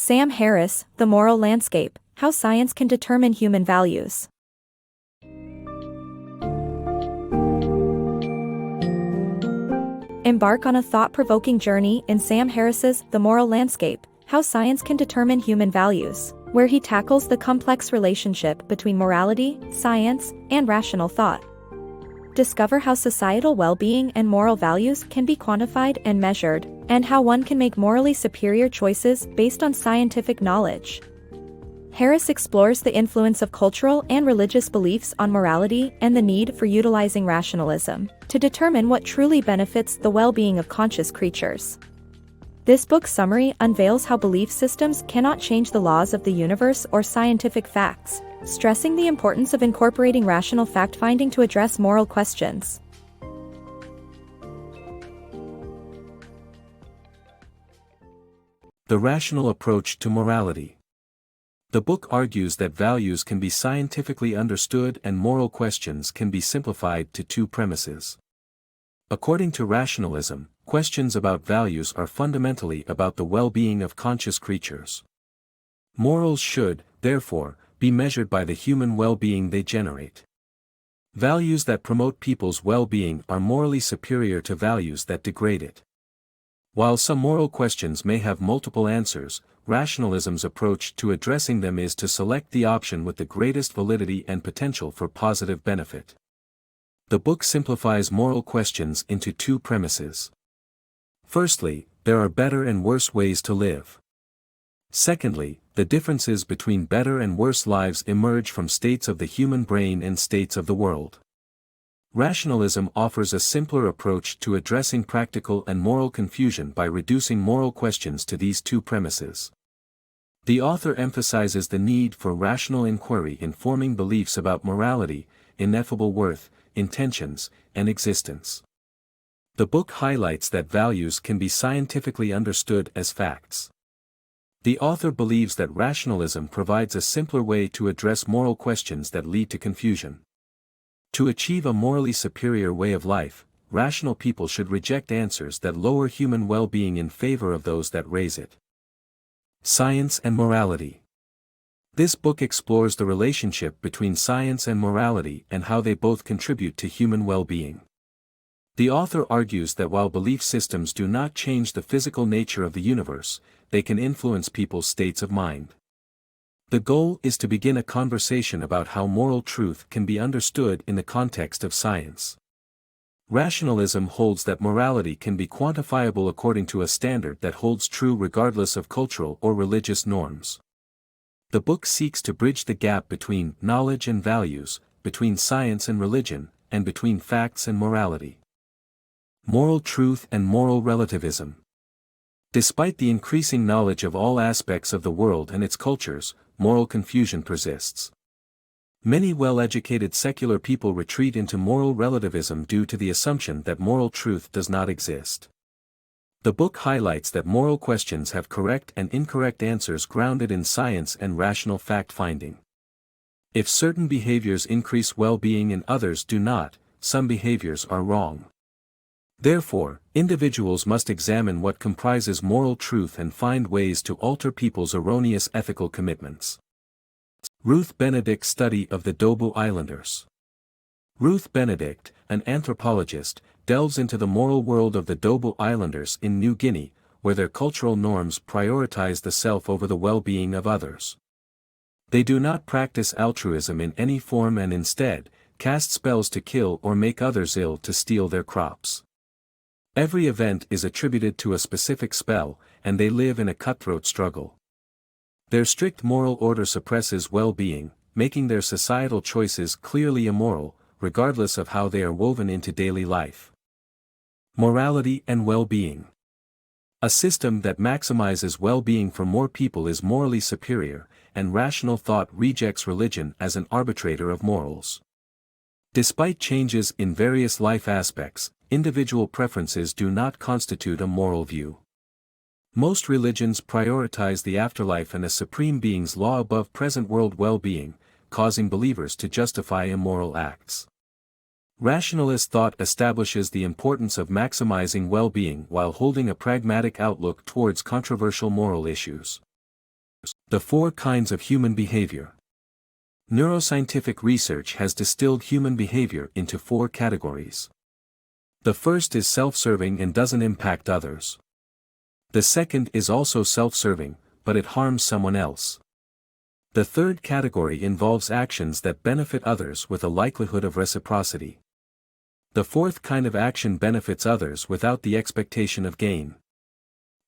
Sam Harris, The Moral Landscape: How Science Can Determine Human Values. Embark on a thought-provoking journey in Sam Harris's The Moral Landscape: How Science Can Determine Human Values, where he tackles the complex relationship between morality, science, and rational thought. Discover how societal well-being and moral values can be quantified and measured, and how one can make morally superior choices based on scientific knowledge. Harris explores the influence of cultural and religious beliefs on morality and the need for utilizing rationalism to determine what truly benefits the well-being of conscious creatures. This book summary unveils how belief systems cannot change the laws of the universe or scientific facts, stressing the importance of incorporating rational fact-finding to address moral questions. The rational approach to morality. The book argues that values can be scientifically understood and moral questions can be simplified to two premises. According to rationalism, questions about values are fundamentally about the well-being of conscious creatures. Morals should, therefore, be measured by the human well-being they generate. Values that promote people's well-being are morally superior to values that degrade it. While some moral questions may have multiple answers, rationalism's approach to addressing them is to select the option with the greatest validity and potential for positive benefit. The book simplifies moral questions into two premises. Firstly, there are better and worse ways to live. Secondly, the differences between better and worse lives emerge from states of the human brain and states of the world. Rationalism offers a simpler approach to addressing practical and moral confusion by reducing moral questions to these two premises. The author emphasizes the need for rational inquiry in forming beliefs about morality, ineffable worth, intentions, and existence. The book highlights that values can be scientifically understood as facts. The author believes that rationalism provides a simpler way to address moral questions that lead to confusion. To achieve a morally superior way of life, rational people should reject answers that lower human well-being in favor of those that raise it. Science and morality. This book explores the relationship between science and morality and how they both contribute to human well-being. The author argues that while belief systems do not change the physical nature of the universe, they can influence people's states of mind. The goal is to begin a conversation about how moral truth can be understood in the context of science. Rationalism holds that morality can be quantifiable according to a standard that holds true regardless of cultural or religious norms. The book seeks to bridge the gap between knowledge and values, between science and religion, and between facts and morality. Moral truth and moral relativism. Despite the increasing knowledge of all aspects of the world and its cultures, moral confusion persists. Many well-educated secular people retreat into moral relativism due to the assumption that moral truth does not exist. The book highlights that moral questions have correct and incorrect answers grounded in science and rational fact-finding. If certain behaviors increase well-being and others do not, some behaviors are wrong. Therefore, individuals must examine what comprises moral truth and find ways to alter people's erroneous ethical commitments. Ruth Benedict's study of the Dobu Islanders. Ruth Benedict, an anthropologist, delves into the moral world of the Dobu Islanders in New Guinea, where their cultural norms prioritize the self over the well-being of others. They do not practice altruism in any form and instead, cast spells to kill or make others ill to steal their crops. Every event is attributed to a specific spell, and they live in a cutthroat struggle. Their strict moral order suppresses well-being, making their societal choices clearly immoral, regardless of how they are woven into daily life. Morality and well-being. A system that maximizes well-being for more people is morally superior, and rational thought rejects religion as an arbitrator of morals. Despite changes in various life aspects, individual preferences do not constitute a moral view. Most religions prioritize the afterlife and a supreme being's law above present world well-being, causing believers to justify immoral acts. Rationalist thought establishes the importance of maximizing well-being while holding a pragmatic outlook towards controversial moral issues. The 4 kinds of human behavior. Neuroscientific research has distilled human behavior into 4 categories. The first is self-serving and doesn't impact others. The second is also self-serving, but it harms someone else. The third category involves actions that benefit others with a likelihood of reciprocity. The fourth kind of action benefits others without the expectation of gain.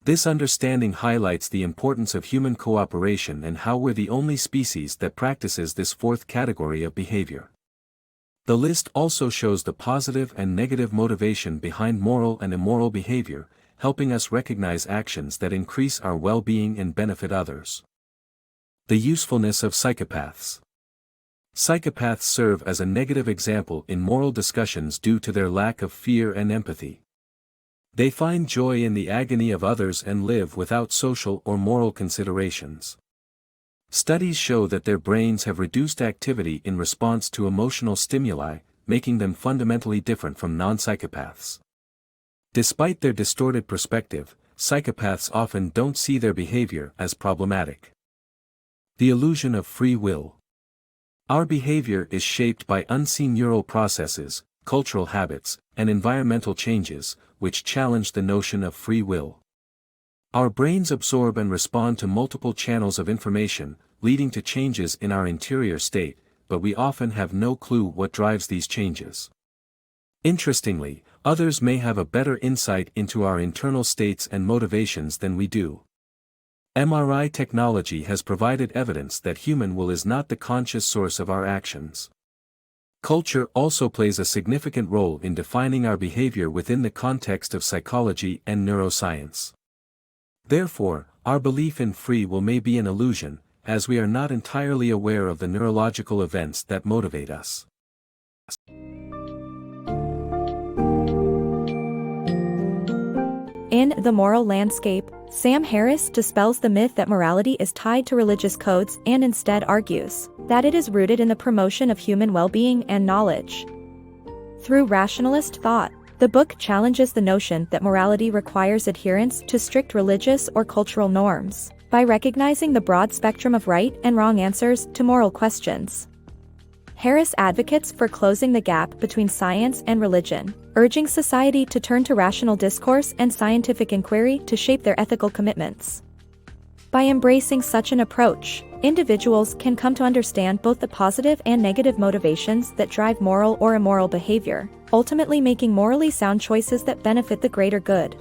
This understanding highlights the importance of human cooperation and how we're the only species that practices this fourth category of behavior. The list also shows the positive and negative motivation behind moral and immoral behavior, helping us recognize actions that increase our well-being and benefit others. The usefulness of psychopaths. Psychopaths serve as a negative example in moral discussions due to their lack of fear and empathy. They find joy in the agony of others and live without social or moral considerations. Studies show that their brains have reduced activity in response to emotional stimuli, making them fundamentally different from non-psychopaths. Despite their distorted perspective, psychopaths often don't see their behavior as problematic. The illusion of free will. Our behavior is shaped by unseen neural processes, cultural habits, and environmental changes, which challenge the notion of free will. Our brains absorb and respond to multiple channels of information, leading to changes in our interior state, but we often have no clue what drives these changes. Interestingly, others may have a better insight into our internal states and motivations than we do. MRI technology has provided evidence that human will is not the conscious source of our actions. Culture also plays a significant role in defining our behavior within the context of psychology and neuroscience. Therefore, our belief in free will may be an illusion, as we are not entirely aware of the neurological events that motivate us. In The Moral Landscape, Sam Harris dispels the myth that morality is tied to religious codes and instead argues that it is rooted in the promotion of human well-being and knowledge. Through rationalist thought, the book challenges the notion that morality requires adherence to strict religious or cultural norms, by recognizing the broad spectrum of right and wrong answers to moral questions. Harris advocates for closing the gap between science and religion, urging society to turn to rational discourse and scientific inquiry to shape their ethical commitments. By embracing such an approach, individuals can come to understand both the positive and negative motivations that drive moral or immoral behavior, ultimately making morally sound choices that benefit the greater good.